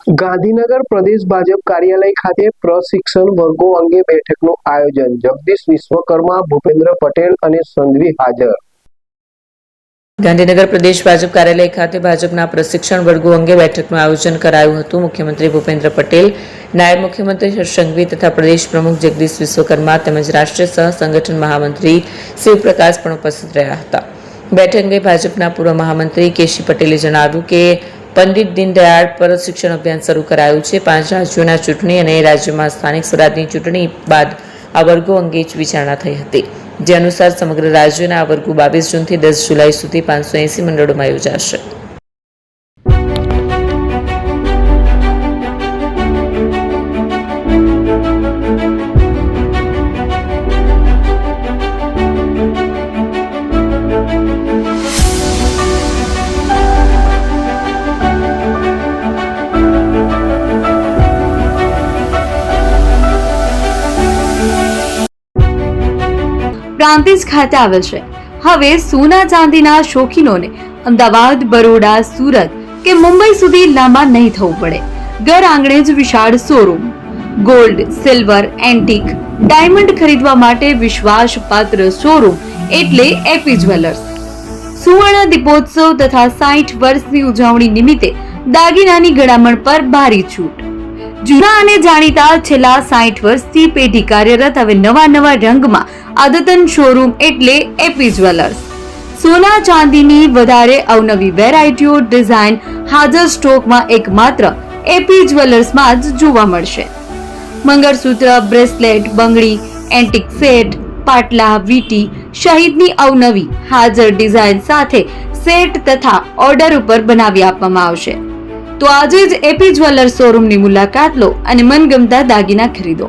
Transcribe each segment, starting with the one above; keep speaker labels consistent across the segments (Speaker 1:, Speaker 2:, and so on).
Speaker 1: ગાંધીનગર પ્રદેશ ભાજપ કાર્યાલય ખાતે પ્રશિક્ષણ વર્ગો અંગે બેઠકનું આયોજન. જગદીશ વિશ્વકર્મા, ભૂપેન્દ્ર પટેલ અને સંઘવી હાજર.
Speaker 2: ગાંધીનગર પ્રદેશ ભાજપ કાર્યાલય ખાતે ભાજપના પ્રશિક્ષણ વર્ગો અંગે બેઠકનું આયોજન કરાયું હતું. મુખ્યમંત્રી ભૂપેન્દ્ર પટેલ, નાયબ મુખ્યમંત્રી હર્ષ સંઘવી તથા પ્રદેશ પ્રમુખ જગદીશ વિશ્વકર્મા તેમજ રાષ્ટ્રીય સહ સંગઠન મહામંત્રી શિવપ્રકાશ પણ ઉપસ્થિત રહ્યા હતા. બેઠક અંગે ભાજપના પૂર્વ મહામંત્રી કેશી પટેલે જણાવ્યું કે પંડિત દીનદયાળ પ્રશિક્ષણ અભિયાન શરૂ કરાયું છે. 5 રાજ્યોના ચૂંટણી અને રાજ્યમાં સ્થાનિક સ્વરાજની ચૂંટણી બાદ આ વર્ગો અંગે જ વિચારણા થઈ હતી, જે અનુસાર સમગ્ર રાજ્યના આ વર્ગો 22 જૂનથી 10 જુલાઈ સુધી 580 મંડળોમાં યોજાશે.
Speaker 3: પ્રાંતિજ ખાતે આવેલ છે. હવે સોના ચાંદીના શોખીનોને અમદાવાદ, બરોડા, સુરત કે મુંબઈ સુધી લાંબા નહીં થવું પડે. ઘર આંગણે જ વિશાળ showroom. Gold, silver, antique, diamond ખરીદવા માટે વિશ્વાસપાત્ર શોરૂમ એટલે એપી જ્વેલર્સ. સુવર્ણ દીપોત્સવ તથા 60 વર્ષની ઉજવણી નિમિત્તે દાગીનાની ગળામણ પર ભારી છૂટ. જૂના અને જાણીતા છેલ્લા 60 વર્ષથી પેઢી કાર્યરત હવે નવા રંગમાં અદ્યતન શોરૂમ એટલે એપી જ્વેલર્સ. સોના ચાંદીની વધારે અવનવી વેરાયટીઓ, ડિઝાઇન હાજર સ્ટોકમાં એકમાત્ર એપી જ્વેલર્સમાં જ જોવા મળશે. મંગળસૂત્ર, બ્રેસલેટ, બંગડી, એન્ટિક સેટ, પાટલા, વીટી સહિતની અવનવી હાજર ડિઝાઇન સાથે સેટ તથા ઓર્ડર ઉપર બનાવી આપવામાં આવશે. તો આજે જ એપી જ્વેલર્સ શોરૂમની મુલાકાત લો અને મનગમતા દાગીના ખરીદો.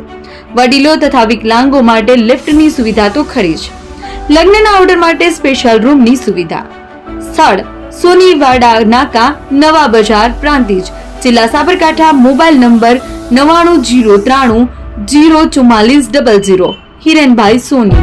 Speaker 3: વડીલો તથા વિકલાંગો માટે લિફ્ટની સુવિધા તો ખરી જ. લગ્નના ઓર્ડર માટે સ્પેશિયલ રૂમની સુવિધા. સ્થળ સોનીવાડા નાકા, નવા બજાર, પ્રાંતિજ, જિલ્લા સાબરકાંઠા. Mobile number 9903304400. હિરેનભાઈ સોની.